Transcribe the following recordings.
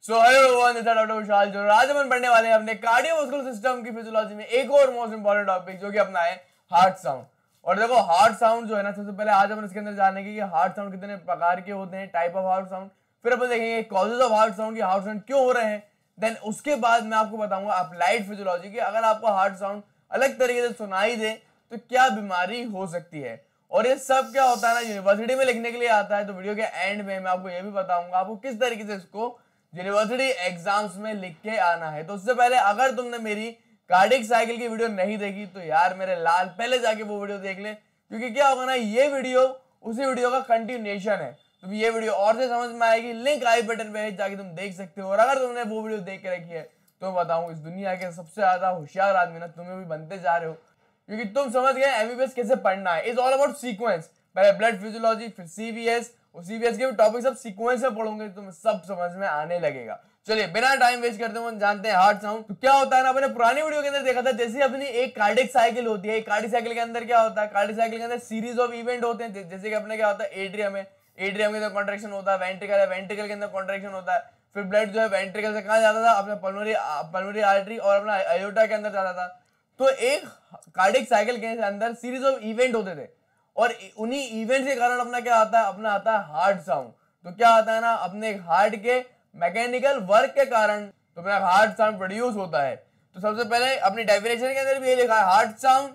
So hello everyone, it's doctor Vishal जो आज अपन पढ़ने वाले हैं अपने कार्डियोवास्कुलर सिस्टम की फिजियोलॉजी में एक और मोस्ट इंपॉर्टेंट टॉपिक जो कि अपना है हार्ट साउंड। और देखो हार्ट साउंड जो है ना, सबसे पहले आज अपन इसके अंदर जानेंगे कि हार्ट साउंड कितने प्रकार के होते हैं, टाइप ऑफ हार्ट साउंड। फिर अपन देखेंगे कॉजेज ऑफ हार्ट साउंड, की हार्ट साउंड क्यों हो रहे हैं। देन उसके बाद मैं आपको बताऊंगा अप्लाइड फिजियोलॉजी की, अगर आपको हार्ट साउंड अलग तरीके से सुनाई दे तो क्या बीमारी हो सकती है। और ये सब क्या होता है ना, यूनिवर्सिटी में लिखने के लिए आता है। तो वीडियो के एंड में मैं आपको ये भी बताऊंगा आपको किस तरीके से इसको यूनिवर्सिटी एग्जाम्स में लिख के आना है। तो उससे पहले अगर तुमने मेरी कार्डिक साइकिल की वीडियो नहीं देखी तो यार मेरे लाल पहले जाके वो वीडियो देख ले, क्योंकि क्या होगा ना, ये वीडियो उसी वीडियो का कंटिन्यूएशन है। तो ये वीडियो और से समझ में आएगी, लिंक आई बटन पे है, जाके तुम देख सकते हो। और अगर तुमने वो वीडियो देख के रखी है तो मैं बताऊं इस दुनिया के सबसे ज्यादा होशियार आदमी ना तुम्हें भी बनते जा रहे हो, क्योंकि तुम समझ गए एमबीबीएस कैसे पढ़ना है। इज ऑल अबाउट सीक्वेंस, पहले ब्लड फिजियोलॉजी, फिर सीवीएस, और सीवीएस के भी टॉपिक सब सीक्वेंस में पढ़ोगे तो तुम्हें सब समझ में आने लगेगा। चलिए बिना टाइम वेस्ट करते हुए जानते हैं हार्ट साउंड। तो क्या होता है ना, अपने पुरानी वीडियो के अंदर देखा था, जैसे अपनी एक कार्डिक साइकिल होती है। कार्डिक साइकिल के अंदर क्या होता है, कार्डिक साइकिल के अंदर सीरीज ऑफ इवेंट होते हैं। जैसे कि अपने क्या होता है, एट्रियम है, एट्रियम के अंदर कॉन्ट्रैक्शन होता है, वेंट्रिकल है, वेंट्रिकल के अंदर कॉन्ट्रैक्शन होता है। फिर ब्लड जो है वेंट्रिकल से कहाँ जाता था, अपने पल्मोनरी आर्टरी और अपना अयोटा के अंदर जाता था। तो एक कार्डिक साइकिल के अंदर सीरीज ऑफ इवेंट होते थे, और उन्हीं इवेंट के कारण अपना क्या आता है, अपना आता है हार्ट साउंड। तो क्या आता है ना, अपने हार्ट के मैकेनिकल वर्क के कारण तो अपना हार्ट साउंड प्रोड्यूस होता है। तो सबसे पहले अपनी डेफिनेशन के अंदर भी ये लिखा है, heart sound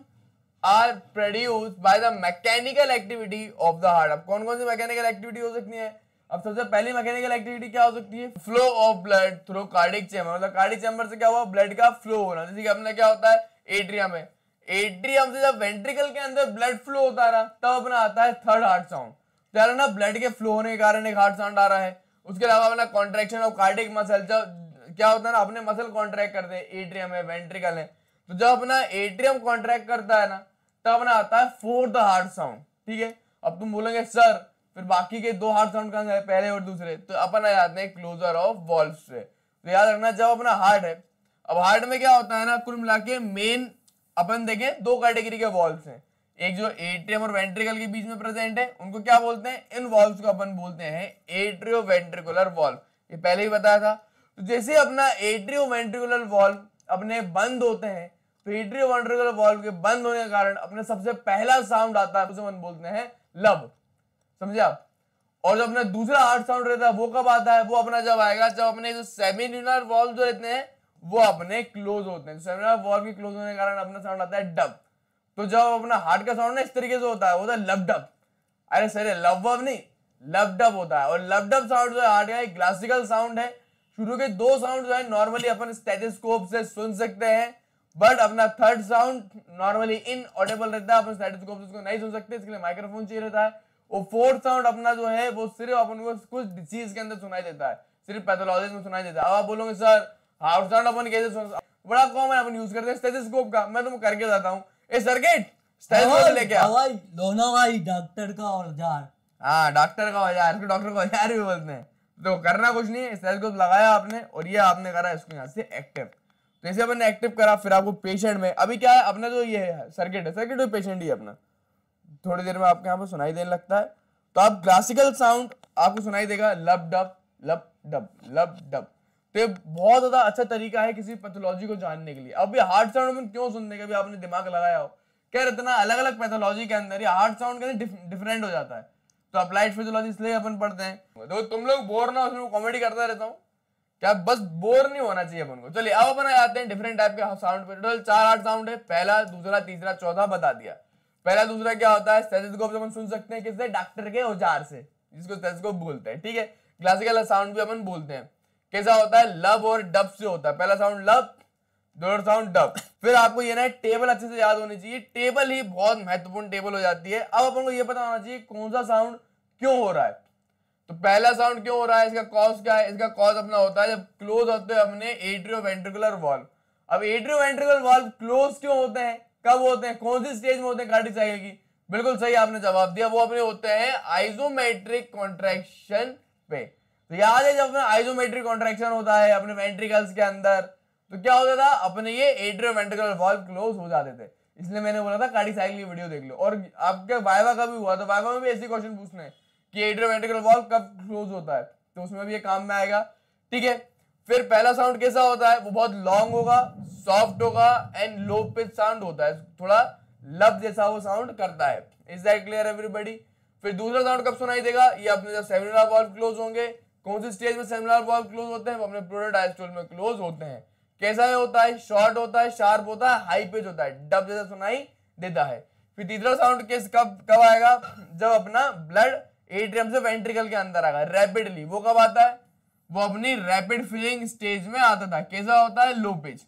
are produced by the mechanical activity of the heart. अब कौन कौन सी मैकेनिकल एक्टिविटी हो सकती है। अब सबसे पहली मैकेनिकल एक्टिविटी क्या हो सकती है, flow of blood through cardiac chamber. मतलब कार्डिक चैम्बर से क्या हुआ, ब्लड का फ्लो होना। जैसे कि अपना क्या होता है, एट्रियम है, एट्रियम से जब वेंट्रिकल के अंदर ब्लड फ्लो होता है ना, तब अपना आता है थर्ड हार्ट साउंड। तो ना ब्लड के फ्लो होने के कारण एक हार्ट साउंड आ रहा है। उसके अलावा अपना कॉन्ट्रैक्शन ऑफ कार्डिक मसल, जब क्या होता है ना, अपने मसल कॉन्ट्रैक्ट करते हैं, एट्रियम है, वेंट्रिकल है। तो जब अपना एट्रियम कॉन्ट्रैक्ट करता है ना, तब अपना आता है फोर्थ हार्ट साउंड। ठीक है, अब तुम बोलोगे सर फिर बाकी के दो हार्ट साउंड कहां है, पहले और दूसरे। तो अपन आ जाते हैं क्लोजर ऑफ वॉल्व से। तो याद रखना, जब अपना हार्ट है, अब हार्ट में क्या होता है ना, कुल मिला के मेन अपन देखें दो कैटेगरी के वॉल्व्स हैं। एक जो एट्रियम और वेंट्रिकल के बीच में प्रेजेंट है, उनको क्या बोलते हैं, इन वॉल्व्स को अपन बोलते हैं एट्रियो वेंट्रिकुलर वॉल्व। ये पहले ही बताया था। तो जैसे अपना एट्रियो वेंट्रिकुलर वॉल्व अपने बंद होते हैं, तो एट्रियो वेंट्रिकुलर वॉल्व के बंद होने के कारण अपने सबसे पहला साउंड आता है, उसे अपन बोलते हैं लब। समझे आप। और जो अपना दूसरा हार्ट साउंड रहता है वो कब आता है, वो अपना जब आएगा जब अपने जो सेमिन्यूलर वॉल्व जो रहते हैं वो अपने क्लोज होते हैं। सेमिन्यूलर वॉल्व के क्लोज होने के कारण अपना साउंड आता है डब। तो जब अपना हार्ट का साउंड ना इस तरीके से होता है, वो होता है लब डब। अरे सर लब वब नहीं, लब डब होता है। और लब डब साउंड जो है हार्ट का एक क्लासिकल साउंड है। शुरू के दो साउंड जो है नॉर्मली अपन स्टेथोस्कोप से सुन सकते हैं, बट अपना थर्ड साउंड नॉर्मली इनऑडिबल रहता है, अपन स्टेथोस्कोप से उसको नहीं सुन सकते, इसके लिए माइक्रोफोन चाहिए रहता है। और फोर्थ साउंड अपना जो है वो सिर्फ अपन को कुछ डिसीज के अंदर सुनाई देता है, सिर्फ पैथोलॉजी में सुनाई देता है। अब आप बोलोगे सर हार्ट साउंड अपन कैसे सुन, बड़ा कॉमन अपन यूज करते हैं स्टेथोस्कोप का। मैं तुमको करके बताता हूँ, ए सर्किट स्टेथोस्कोप लेके आ। दोनों भाई डॉक्टर का औजार। हाँ डॉक्टर का औजार, इसको डॉक्टर का औजार भी बोलते हैं। तो करना कुछ नहीं है, स्टेथोस्कोप लगाया आपने और ये आपने करा इसको यहाँ से एक्टिव। तो जैसे अपन ने एक्टिव करा, फिर आपको पेशेंट में अभी क्या है, अपना जो ये है सर्किट है, सर्किट में पेशेंट ही अपना थोड़ी देर में आपके यहाँ पर सुनाई देने लगता है। तो आप क्लासिकल साउंड आपको सुनाई देगा लब डब लब डब लब डब। तो ये बहुत ज्यादा अच्छा तरीका है किसी पैथोलॉजी को जानने के लिए। अब ये हार्ट साउंड में क्यों सुनने का भी आपने दिमाग लगाया हो, क्या इतना अलग अलग पैथोलॉजी के अंदर ये हार्ट साउंड के डिफरेंट हो जाता है। तो अप्लाइड फिजियोलॉजी इसलिए अपन पढ़ते हैं। तो तुम लोग बोर ना, उसमें कॉमेडी करता रहता हूँ क्या, बस बोर नहीं होना चाहिए अपन को। चलिए अब अपन आते हैं डिफरेंट टाइप के साउंड पे। टोटल 4 हार्ट साउंड है, पहला दूसरा तीसरा चौथा बता दिया। पहला दूसरा क्या होता है, स्टेथोस्कोप से अपन सुन सकते हैं, किससे, डॉक्टर के औजार से, जिसको स्टेथोस्कोप बोलते हैं। ठीक है, क्लासिकल साउंड भी अपन बोलते हैं। कैसा होता है, लब और डब से होता है। पहला साउंड लब, दूसरा साउंड डब। फिर आपको ये ना टेबल अच्छे से याद होनी चाहिए, टेबल ही बहुत महत्वपूर्ण टेबल हो जाती है। अब अपन को ये पता होना चाहिए कौन सा साउंड क्यों हो रहा है। तो पहला साउंड क्यों हो रहा है, इसका कॉज क्या है, इसका कॉज अपना होता है जब क्लोज होते हैं अपने एट्रियो वेंट्रिकुलर वॉल्व। अब एट्रियो वेंट्रिकुलर वॉल्व क्लोज क्यों होते हैं, कब होते हैं, कौन सी स्टेज में होते हैं कार्डिक साइकिल की, बिल्कुल सही आपने जवाब दिया, वो अपने होते हैं आइसोमेट्रिक कॉन्ट्रैक्शन पे। तो याद है जब अपना आइसोमेट्रिक कॉन्ट्रैक्शन होता है अपने वेंट्रिकल्स के अंदर, तो क्या होता था, अपने ये एट्रियो वेंट्रिकुलर वॉल्व क्लोज हो जाते थे। इसलिए मैंने बोला था कार्डिक साइकिल की वीडियो देख लो। और आपके वाइवा का भी हुआ, तो वाइवा में भी ऐसे क्वेश्चन पूछने हैं कि एट्रियो वेंट्रिकुलर वॉल्व कब क्लोज होता है, तो उसमें भी ये काम में आएगा। ठीक है, फिर पहला साउंड कैसा होता है, वो बहुत लॉन्ग होगा, सॉफ्ट होगा एंड लो पिच साउंड होता है, थोड़ा लब जैसा वो साउंड करता है। Is that clear everybody? फिर दूसरा साउंड कब सुनाई देगा, ये अपने जब सेमिनल वाल्व क्लोज होंगे। कौन सी स्टेज में सेमिनल वाल्व क्लोज होते हैं, वो अपने प्रोटोडायस्टोल में क्लोज होते हैं। कैसा होता है, शॉर्ट होता है, शार्प होता है, हाई पिच होता है, डब जैसा सुनाई देता है। फिर तीसरा साउंड केस कब कब आएगा, जब अपना ब्लड एट्रियम से वेंट्रिकल के अंदर आएगा रैपिडली। वो कब आता है, वो अपनी रैपिड फिलिंग स्टेज में आता था। कैसा होता है, लो पिच।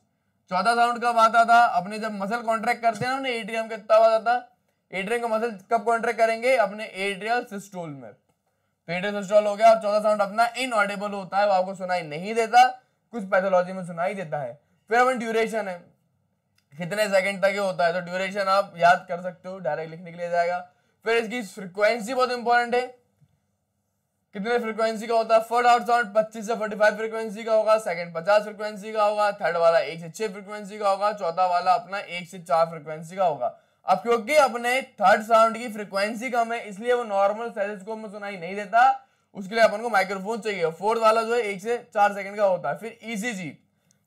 चौथा साउंड कब आता था, अपने जब मसल कॉन्ट्रैक्ट करते हैं ना एट्रियम के, तब आता था। एट्रियम का मसल कब कॉन्ट्रैक्ट करेंगे, अपने एट्रियल सिस्टोल में। तो एट्रियल सिस्टोल हो गया। और चौथा साउंड अपना इनऑडिबल होता है, वो आपको सुनाई नहीं देता, कुछ पैथोलॉजी में सुनाई देता है। फिर अपन ड्यूरेशन है, कितने सेकंड तक ये होता है, तो ड्यूरेशन आप याद कर सकते हो, डायरेक्ट लिखने के लिए जाएगा। फिर इसकी फ्रीक्वेंसी बहुत इंपॉर्टेंट है, कितने फ्रीक्वेंसी का होता है। फर्स्ट आउट साउंड 25 से 45 फ्रीक्वेंसी का होगा, सेकंड 50 फ्रीक्वेंसी का होगा, थर्ड वाला 1 से 6 फ्रीक्वेंसी का होगा, चौथा वाला अपना 1 से 4 फ्रीक्वेंसी का होगा। अब क्योंकि अपने थर्ड साउंड की फ्रीक्वेंसी कम है, इसलिए वो नॉर्मल स्टेथोस्कोप में सुनाई नहीं देता, उसके लिए अपन को माइक्रोफोन चाहिए। फोर्थ वाला जो है 1 से 4 सेकंड का होता है। फिर ईसीजी,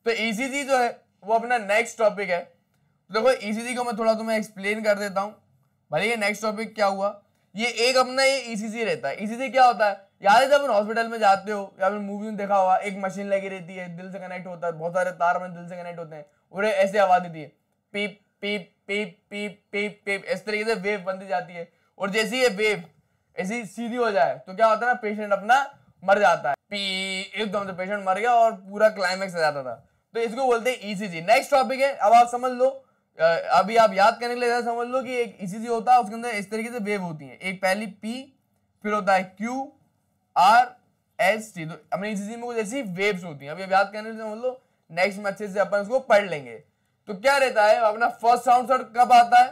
तो ईसीजी जो है वो अपना नेक्स्ट टॉपिक है। तो देखो ईसीजी को मैं थोड़ा तुम्हें एक्सप्लेन कर देता हूँ। भाई ये नेक्स्ट टॉपिक क्या हुआ, ये एक अपना ये ईसीजी रहता है। ईसीजी क्या होता है, याद है जब अपन हॉस्पिटल में जाते हो या फिर मूवी में देखा होगा, एक मशीन लगी रहती है, दिल से कनेक्ट होता है, बहुत सारे तार में दिल से कनेक्ट होते हैं, और ऐसे आवाज देती है, पीप पीप पीप पीप पीप पीप, इस तरीके से वेव बनती जाती है। और जैसे ये वेव ऐसी सीधी हो जाए तो क्या होता है ना, पेशेंट अपना मर जाता है, पी एकदम से पेशेंट मर गया और पूरा क्लाइमेक्स आ जाता था। तो इसको बोलते हैं ईसीजी। नेक्स्ट टॉपिक है, अब आप समझ लो, अभी आप याद करने के लिए समझ लो कि एक ईसीजी होता है, उसके अंदर इस तरीके से वेव होती है, एक पहली पी, फिर होता है क्यू आर एस टी। तो अपने ईसीजी में कुछ ऐसी वेव्स होती हैं, अभी आप याद करने के लिए समझ लो, नेक्स्ट में अच्छे से अपन इसको पढ़ लेंगे। तो क्या रहता है, अपना फर्स्ट साउंड कब आता है,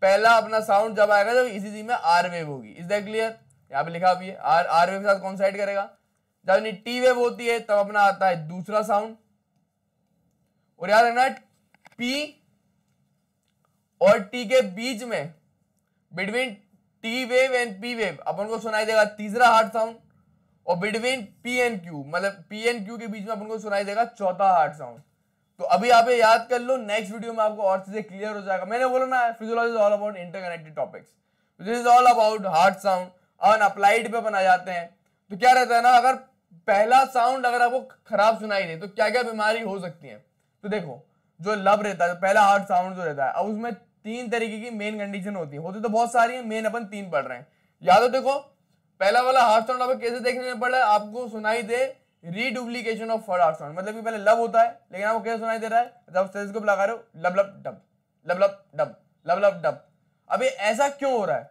पहला अपना साउंड जब आएगा जब ईसीजी में आर वेव होगी। Is that clear? यहाँ पे लिखा भी है, आर वेव के साथ कौन साइड करेगा, जब टी वेव होती है तब अपना आता है दूसरा साउंड। और याद रखना पी और टी के बीच में, between T wave and P wave, अपन को सुनाई देगा तीसरा हार्ट साउंड। और बिटवीन पी एंड क्यू, मतलब पी एंड क्यू के बीच में अपन को सुनाई देगा चौथा हार्ट साउंड। तो अभी आप याद कर लो, नेक्स्ट वीडियो में आपको और चीजें क्लियर हो जाएगा। मैंने बोला ना, physiology is all about interconnected topics, this is all about heart sound. और अप्लाइड पे बना जाते हैं, तो क्या रहता है ना, अगर पहला साउंड अगर आपको खराब सुनाई दे तो क्या क्या बीमारी हो सकती है। तो देखो, जो लब रहता है, जो पहला हार्ट साउंड जो रहता है, अब उसमें 3 तरीके की मेन कंडीशन होती है, होती तो बहुत सारी है, मेन अपन 3 पढ़ रहे हैं। याद हो, देखो पहला वाला हार्ट साउंड आपको कैसे देखने में पड़ रहा है, आपको सुनाई दे reduplication of first heart sound, मतलब कि पहले लब होता है, लेकिन आपको कैसे सुनाई दे रहा है, जब स्टेथोस्कोप लगा रहे हो, लब लब डब, लब लब डब, लब लब डब। अभी ऐसा क्यों हो रहा है,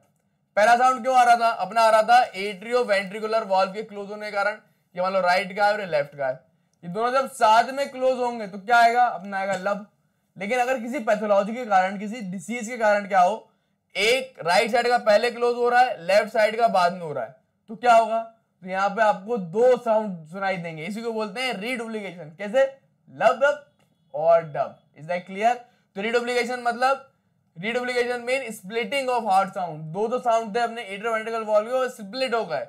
पहला साउंड क्यों आ रहा था, अपना आ रहा था एट्रियो वेंट्रिकुलर वाल्व के क्लोज होने के कारण। ये मान लो राइट का है और लेफ्ट का है, ये दोनों जब साथ में क्लोज होंगे तो क्या आएगा, अपना आएगा लब। लेकिन अगर किसी पैथोलॉजी के कारण, किसी डिसीज के कारण क्या हो, एक राइट साइड का पहले क्लोज हो रहा है, लेफ्ट साइड का बाद में हो रहा है, तो क्या होगा, तो यहाँ पे आपको 2 साउंड सुनाई देंगे। इसी को बोलते हैं रीडुप्लीकेशन। कैसे, लब लब और डब। Is that clear? तो रीडुप्लीकेशन मतलब, reduplication mean splitting of heart sound. दो साउंड थे अपने एट्रियोवेंट्रिकल वाल्व के, स्प्लिट हो गए।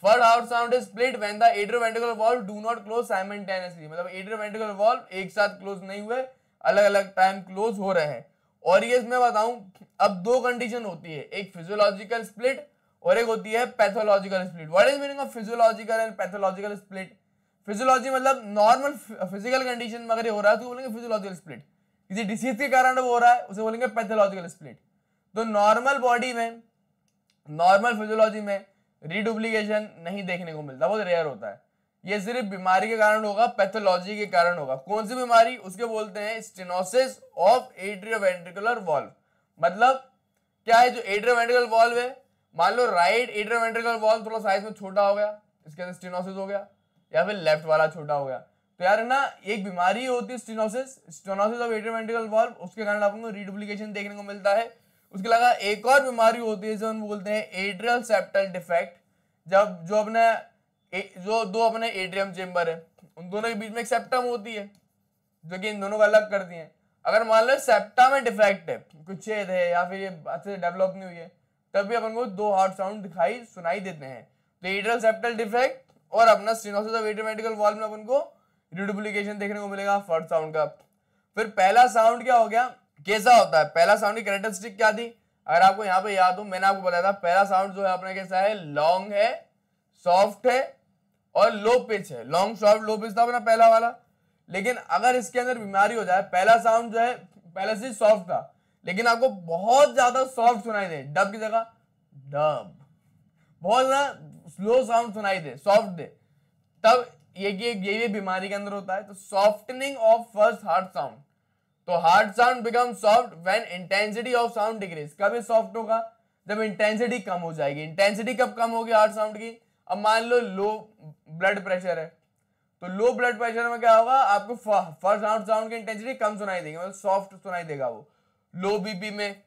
First heart sound is split when the atrioventricular valve do not close simultaneously, मतलब एट्रियोवेंट्रिकल वाल्व एक साथ क्लोज नहीं हुए, अलग अलग टाइम क्लोज हो रहे हैं। और ये मैं बताऊं, अब 2 कंडीशन होती है, एक फिजियोलॉजिकल स्प्लिट और एक होती है pathological split. What is meaning of physiological and pathological split? Physiology मतलब नॉर्मल फिजिकल कंडीशन में अगर ये हो रहा है तो बोलेंगे फिजियोलॉजिकल स्प्लिट, किसी डिसीज के कारण वो हो रहा है उसे बोलेंगे पैथोलॉजिकल स्प्लिट। तो नॉर्मल बॉडी में, नॉर्मल फिजियोलॉजी में रीडुप्लीकेशन नहीं देखने को मिलता, बहुत रेयर होता है। ये सिर्फ बीमारी के कारण होगा, पैथोलॉजी के कारण होगा। कौन सी बीमारी, उसके बोलते हैं स्टेनोसिस ऑफ एट्रियोवेंट्रिकुलर वाल्व। मतलब क्या है, जो एट्रियोवेंट्रिकुलर वाल्व है, मान लो राइट एट्रियोवेंट्रिकुलर वाल्व थोड़ा साइज में छोटा हो गया, इसके अंदर स्टेनोसिस हो गया, या फिर लेफ्ट वाला छोटा हो गया, तो यार ना एक बीमारी होती है स्टेनोसिस ऑफ एट्रियोवेंट्रिकल वाल्व, उसके कारण आपको रीडुप्लीकेशन देखने को मिलता है। उसके अलावा एक और बीमारी होती है जो हम बोलते हैं एट्रियल सेप्टल डिफेक्ट। जब जो 2 अपने एट्रियम चेंबर है, उन दोनों के बीच में एक सेप्टम होती है जो कि इन दोनों को अलग करती है। अगर मान लो सेप्टा में डिफेक्ट है, कुछ छेद है या फिर ये अच्छे से डेवलप नहीं हुई है, तब भी अपन को 2 हार्ट साउंड सुनाई देते हैं। तो एट्रियल सेप्टल डिफेक्ट और अपना स्टेनोसिस ऑफ एट्रियोवेंट्रिकल वाल्व में अपन को रिडुप्लीकेशन देखने को मिलेगा फर्स्ट साउंड का। फिर पहला साउंड क्या हो गया, कैसा होता है, पहला साउंड की कैरेक्टरिस्टिक क्या थी, अगर आपको यहाँ पे याद हो मैंने आपको बताया था पहला साउंड जो है अपना कैसा है, लॉन्ग है, सॉफ्ट है और लो पिच है। लॉन्ग सॉफ्ट लो पिच था अपना पहला वाला। लेकिन अगर इसके अंदर बीमारी हो जाए, पहला साउंड जो है पहले से सॉफ्ट था लेकिन आपको बहुत ज्यादा सॉफ्ट सुनाई दे, डब की जगह डब, बहुत ज्यादा स्लो साउंड सुनाई दे, सॉफ्ट दे, तब ये बीमारी के अंदर होता है। तो softening of first heart sound, तो heart sound become soft when intensity of sound decrease. कब ये सॉफ्ट होगा, जब इंटेंसिटी कम हो जाएगी। इंटेंसिटी कब कम होगी हार्ट साउंड की, अब मान लो लो ब्लड प्रेशर है, तो लो ब्लड प्रेशर में क्या होगा, आपको फर्स्ट हार्ट साउंड की इंटेंसिटी कम सुनाई देगी, मतलब सॉफ्ट सुनाई देगा वो। लो बीपी में,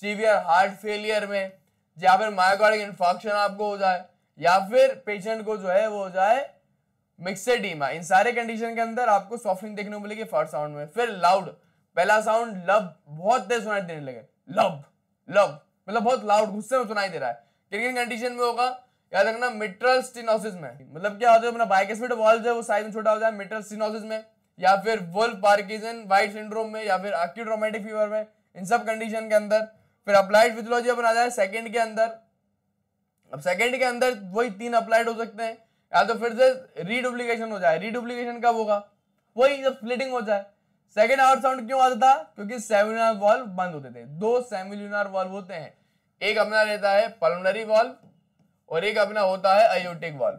सीवियर हार्ट फेलियर में, या फिर मायोकार्डिक इन्फार्क्शन आपको हो जाए, या फिर पेशेंट को जो है वो हो जाए मिक्सेडीमा, इन सारे कंडीशन के अंदर आपको सॉफ्टनिंग देखने को मिलेगी फर्स्ट साउंड में। फिर लाउड, पहला साउंड लब बहुत तेज सुनाई देने लगे, लब लब मतलब बहुत लाउड गुस्से में सुनाई दे रहा है, किन कंडीशन में होगा, याद रखना मिट्रल स्टेनोसिस में, मतलब क्या होता है अपना बाइकस्पिड वॉल्व है वो साइज में छोटा हो जाए मिट्रल स्टेनोसिस में, या फिर वुल्फ पार्किंसन वाइट सिंड्रोम में, या फिर एक्यूट रोमैटिक फीवर में, इन सब कंडीशन के अंदर। फिर अप्लाइड फिजियोलॉजी अपन आ जाए सेकंड के अंदर। अब सेकंड के अंदर वही 3 अप्लाइड हो सकते हैं, या तो फिर से रीडुप्लीकेशन हो जाए। रीडुप्लीकेशन कब होगा, वही जब स्प्लिटिंग हो जाए। सेकंड हार्ट साउंड क्यों आता था, क्योंकि सेमिलुनर वॉल्व बंद होते थे। 2 सेमिलुनर वॉल्व होते हैं, एक अपना रहता है पल्मोनरी वॉल्व और एक अपना होता है आयोटिक वॉल्व।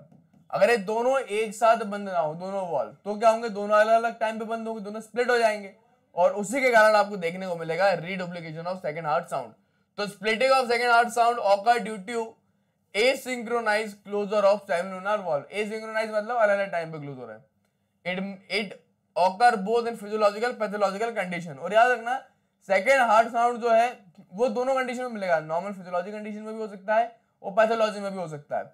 अगर ये दोनों एक साथ बंद ना हो दोनों वॉल्व, तो क्या होंगे, दोनों अलग अलग टाइम पे बंद होंगे, दोनों स्प्लिट हो जाएंगे, और उसी के कारण आपको देखने को मिलेगा reduplication of second heart sound. तो splitting of second heart sound occur due to asynchronized closure of semilunar valve। asynchronized मतलब अलग अलग टाइम पे क्लोज हो रहा है। it occur both in physiological pathological condition। और याद रखना सेकेंड हार्ट साउंड जो है वो दोनों कंडीशन में मिलेगा, नॉर्मल फिजियोलॉजी कंडीशन में भी हो सकता है और पैथोलॉजी में भी हो सकता है।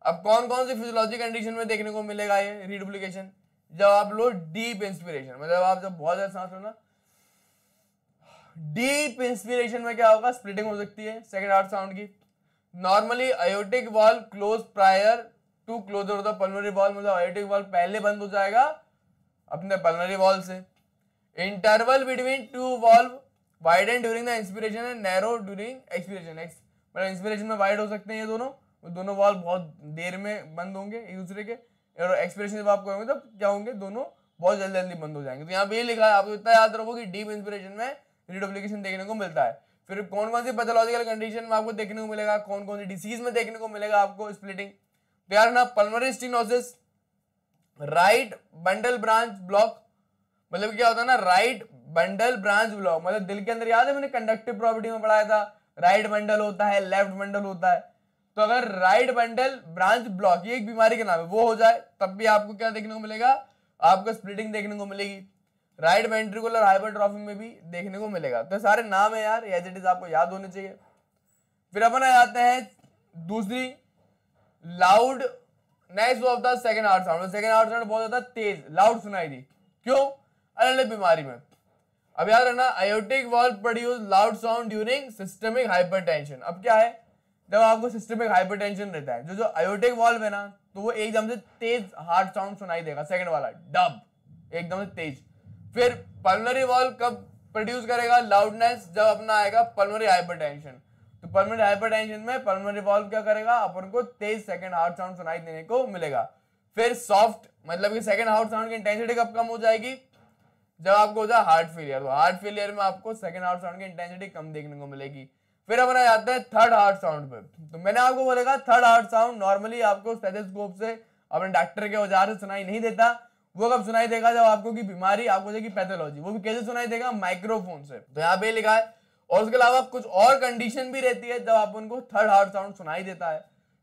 अब कौन कौन सी फिजियोलॉजी कंडीशन में देखने को मिलेगा ये रीडुप्लीकेशन, जब आप लो डीप इंस्पिरेशन, मतलब आप जब बहुत ज्यादा सांस लो ना, डीप इंस्पिरेशन में क्या होगा, स्प्लिटिंग हो सकती है सेकेंड हार्ट साउंड की। Normally aortic valve close prior to closure of the pulmonary valve, मतलब आयोटिक वॉल्व पहले बंद हो जाएगा अपने पल्मोनरी वॉल्व से। Interval between two valve widen during the inspiration and narrow during expiration. मतलब इंस्पिरेशन में वाइड हो सकते हैं ये दोनों वॉल्व बहुत देर में बंद होंगे एक दूसरे के, और एक्सपिरेशन जब आप करोगे तब क्या होंगे, दोनों बहुत जल्दी जल्दी बंद हो जाएंगे। तो यहाँ पे ये लिखा है, आपको इतना याद रखो कि डीप इंस्पिरेशन में रीडुप्लीकेशन देखने को मिलता है। फिर कौन कौन सी पैथोलॉजिकल कंडीशन में आपको देखने को मिलेगा, कौन कौन सी डिसीज में देखने को मिलेगा आपको स्प्लिटिंग, तो यार ना pulmonary stenosis, right bundle branch block, मतलब क्या होता है ना राइट बंडल ब्रांच ब्लॉक, मतलब दिल के अंदर याद है मैंने कंडक्टिव प्रॉपर्टी में पढ़ाया था, राइट बंडल होता है लेफ्ट बंडल होता है, तो अगर राइट बंडल ब्रांच ब्लॉक ये एक बीमारी का नाम है वो हो जाए तब भी आपको क्या देखने को मिलेगा, आपको स्प्लिटिंग देखने को मिलेगी। राइट वेंट्रिकुलर हाइपरट्रॉफी में भी देखने को मिलेगा। तो सारे नाम है यार, एज इट इज आपको याद होने चाहिए। फिर अपन आ जाते हैं दूसरी loudness of the second heart sound. Second heart sound बहुत ज्यादा तेज लाउड सुनाई दी, क्यों, अलग अलग बीमारी में। अब याद रखना aortic valve produce loud sound during systemic hypertension. अब क्या है, जब आपको सिस्टमिक हाइपरटेंशन रहता है, जो आयोटिक वॉल्व है ना, तो वो एकदम से तेज हार्ट साउंड सुनाई देगा, सेकंड वाला डब एकदम से तेज। फिर पल्मोनरी वॉल्व कब प्रोड्यूस करेगा लाउडनेस, जब अपना आएगा पल्मोनरी हाइपरटेंशन। तो पल्मोनरी हाइपरटेंशन में पल्मोनरी वॉल्व क्या करेगा, अपन को तेज सेकंड हार्ट साउंड सुनाई देने को मिलेगा। फिर सॉफ्ट मतलब कि सेकंड हार्ट साउंड की इंटेंसिटी कब कम हो जाएगी, जब आपको हो जाए हार्ट फेलियर। तो हार्ट फेलियर में आपको सेकंड हार्ट साउंड की इंटेंसिटी कम देखने को मिलेगी। फिर अपन आ जाते हैं थर्ड हार्ट साउंड पे। तो मैंने आपको बोलेगा थर्ड हार्ट साउंड नॉर्मली आपको स्टेथोस्कोप से अपने डॉक्टर के औजार से सुनाई नहीं देता, वो कब सुनाई देगा, जब आपको की बीमारी आपको देगी पैथोलॉजी, वो भी कैसे सुनाई देगा, माइक्रोफोन से। तो यहाँ पे लिखा है। और उसके अलावा कुछ और कंडीशन भी रहती है जब आप उनको थर्ड हार्ट साउंड सुनाई देता है।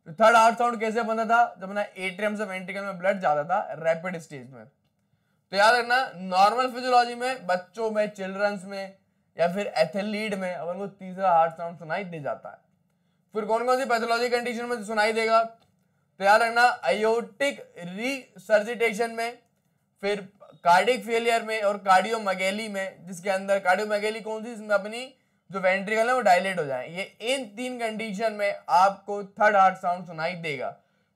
तो थर्ड हार्ट साउंड कैसे बनता था, जब ना एट्रियम से वेंट्रिकल में ब्लड जाता था रैपिड स्टेज में। तो याद रखना नॉर्मल फिजियोलॉजी में बच्चों में, चिल्ड्रंस में या फिर एथलीट में अपन को तीसरा हार्ट साउंड सुनाई दे जाता है। फिर कौन कौन सी पैथोलॉजी कंडीशन में सुनाई देगा, तो याद रखना आयोटिक रिसर्जिटेशन में, फिर कार्डिक फेलियर में और कार्डियोमेगेली में, जिसके अंदर कार्डियोमेगेली कौन सी, इसमें अपनी जो वेंट्रिकल है वो डायलेट हो जाए। ये इन 3 कंडीशन में आपको थर्ड हार्ट साउंड सुनाई देगा।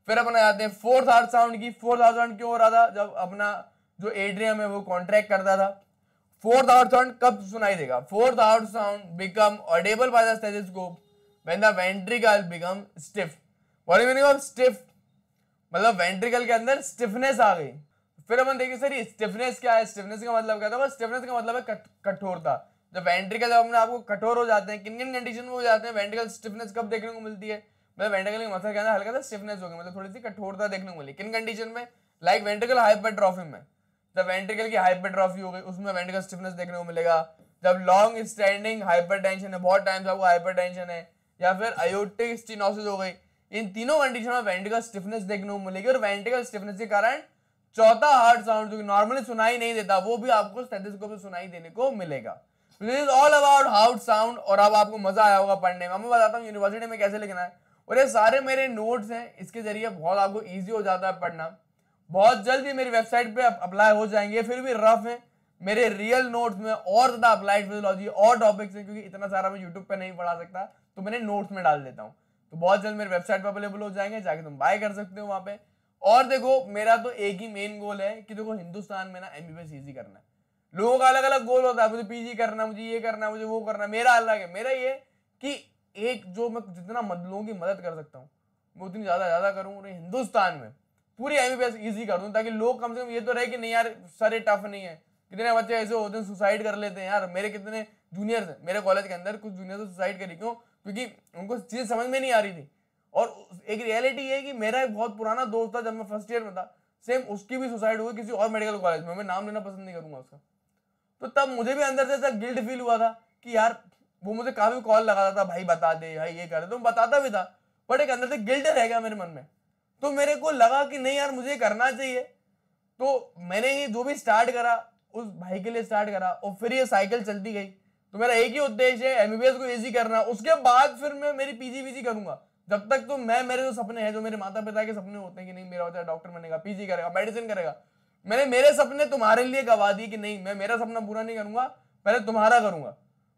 फिर अपन आते हैं फोर्थ हार्ट साउंड की। फोर्थ हार्ट साउंड क्यों हो रहा था, जब अपना जो एट्रियम है वो कॉन्ट्रैक्ट करता था। फोर्थ हार्ट साउंड कब सुनाई देगा? Fourth heart sound become Audible by the stethoscope when the ventricle become stiff. What is meaning of stiff? मतलब वेंट्रिकल के अंदर स्टिफनेस आ गई। फिर अपन देखिए सर ये स्टिफनेस क्या है? स्टिफनेस का मतलब क्या था? स्टिफनेस का मतलब है कठोरता। जब वेंट्रिकल जब अपने आपको कठोर हो जाते हैं, किन किन कंडीशन में हो जाते हैं वेंट्रिकल स्टिफनेस कब देखने को मिलती है? मतलब वेंट्रिकल के मसल के अंदर हल्का सा स्टिफनेस हो गई, मतलब थोड़ी सी कठोरता देखने को मिली। किन कंडीशन में? लाइक वेंट्रिकल हाइपरट्रॉफी में, जब वेंट्रिकल की हाइपरट्रॉफी हो गई उसमें वेंट्रिकल स्टिफनेस देखने को मिलेगा। जब लॉन्ग स्टैंडिंग हाइपरटेंशन है, बहुत टाइम से आपको हाइपरटेंशन है, या फिर आयोटिक स्टेनोसिस हो गई, इन तीनों कंडीशन में वेंट्रिकल स्टिफनेस देखने को मिलेगी। और वेंट्रिकल स्टिफनेस के कारण चौथा हार्ट साउंड जो नॉर्मली सुनाई नहीं देता वो भी आपको स्टेथोस्कोप से सुनाई देने को मिलेगा। This is all about heart sound. और अब आपको मजा आया होगा पढ़ने में। मैं बताता हूँ यूनिवर्सिटी में कैसे लिखना है, और ये सारे मेरे नोट्स हैं, इसके जरिए बहुत आपको इजी हो जाता है पढ़ना। बहुत जल्द ही मेरी वेबसाइट पे अप्लाई हो जाएंगे, फिर भी रफ है। मेरे रियल नोट्स में और ज्यादा अप्लाइड फिजियोलॉजी और टॉपिक्स हैं, क्योंकि इतना सारा मैं यूट्यूब पे नहीं पढ़ा सकता, तो मैंने नोट्स में डाल देता हूँ। तो बहुत जल्द मेरी वेबसाइट पे अवेलेबल हो जाएंगे, जाके तुम बाय कर सकते हो वहां पे। और देखो मेरा तो एक ही मेन गोल है कि देखो हिंदुस्तान में ना एमबीबीएस इजी करना है। लोगों का अलग अलग गोल होता है, मुझे पीजी करना है, मुझे ये करना है, मुझे वो करना है। मेरा अलग है। मेरा ये कि एक जो मैं जितना लोगों की मदद कर सकता हूँ मैं उतनी ज्यादा करूँ, और हिंदुस्तान में पूरी एमबीबीएस इजी कर दूं, ताकि लोग कम से कम ये तो रहे कि नहीं यार सारे टफ नहीं है। कितने बच्चे ऐसे होते हैं सुसाइड कर लेते हैं यार। मेरे कितने जूनियर्स हैं, मेरे कॉलेज के अंदर कुछ जूनियर्स ने सुसाइड करी। क्यों? क्योंकि उनको चीज समझ में नहीं आ रही थी। और एक रियलिटी है कि मेरा एक बहुत पुराना दोस्त था, जब मैं फर्स्ट ईयर में था, सेम उसकी भी सुसाइड हुई किसी और मेडिकल कॉलेज में। मैं नाम लेना पसंद नहीं करूंगा उसका। तो तब मुझे भी अंदर से ऐसा गिल्ट फील हुआ था कि यार वो मुझे काफी कॉल लगाता था, भाई बता दे, भाई ये कर दे, तो मैं बताता भी था, बट एक अंदर से गिल्ट रह गया मेरे मन में। तो मेरे को लगा कि नहीं यार मुझे करना चाहिए। तो मैंने ये जो भी स्टार्ट करा उस भाई के लिए स्टार्ट करा, और फिर ये साइकिल चलती गई। तो मेरा एक ही उद्देश्य है एमबीबीएस को इजी करना। उसके बाद फिर मैं मेरी पीजी वीजी करूंगा। जब तक तो मैं मेरे जो सपने हैं, जो मेरे माता पिता के सपने होते हैं कि नहीं मेरा बच्चा डॉक्टर बनेगा, पीजी करेगा, मेडिसिन करेगा, मैंने मेरे सपने तुम्हारे लिए गवा दी कि नहीं मैं मेरा सपना पूरा नहीं करूंगा, पहले तुम्हारा करूंगा,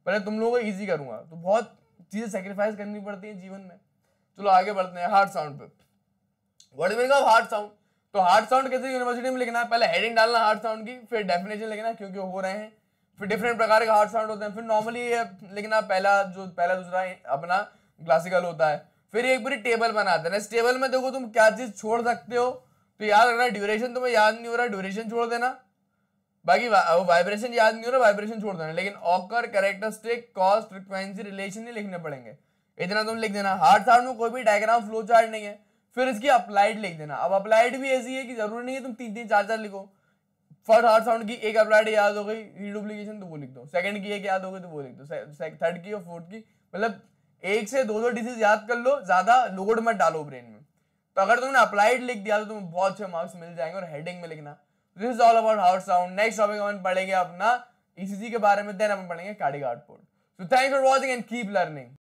पहले तुम लोगों को इजी करूंगा। तो बहुत चीजें सेक्रीफाइस करनी पड़ती है जीवन में। चलो आगे बढ़ते हैं हार्ट साउंड पे। What is meaning of heart sound? तो हार्ट साउंड कैसे यूनिवर्सिटी में लिखना है? पहले हेडिंग डालना हार्ट साउंड की, फिर डेफिनेशन लिखना क्योंकि हो रहे हैं, फिर डिफरेंट प्रकार के हार्ट साउंड होते हैं, फिर नॉर्मली लिखना पहला दूसरा अपना क्लासिकल होता है, फिर एक पूरी टेबल बनाते हैं। इस टेबल में देखो तुम क्या चीज छोड़ सकते हो, तो याद रखना ड्यूरेशन तुम्हें याद नहीं हो रहा, ड्यूरेशन छोड़ देना, बाकी वाइब्रेशन याद नहीं हो रहा, वाइब्रेशन छोड़ देना, लेकिन occur, characteristic, cost, frequency, relation नहीं लिखने पड़ेंगे, इतना तुम लिख देना। हार्ट साउंड में कोई भी डायग्राम फ्लो चार्ट नहीं है। फिर इसकी अप्लाइड लिख देना। अब अप्लाइड भी ऐसी है कि जरूरी नहीं है तुम 3-3, 4-4 लिखो। फर्स्ट हार्ट साउंड की एक अप्लाइड याद हो गई, रीडुप्लीकेशन, तो वो लिख दो। सेकंड की एक याद हो गई तो वो लिख दो। थर्ड की और फोर्थ की, मतलब 1 से 2 डिजीज याद कर लो, ज्यादा लोड मत डालो ब्रेन में। तो अगर तुमने अप्लाइड लिख दिया तो तुम्हें बहुत अच्छे मार्क्स मिल जाएंगे। और हेडिंग में लिखना this is all about heart sound. Next topic अपन पढ़ेंगे अपना ईसीजी के बारे में, देन अपन पढ़ेंगे cardiac output. So thanks for watching and keep learning.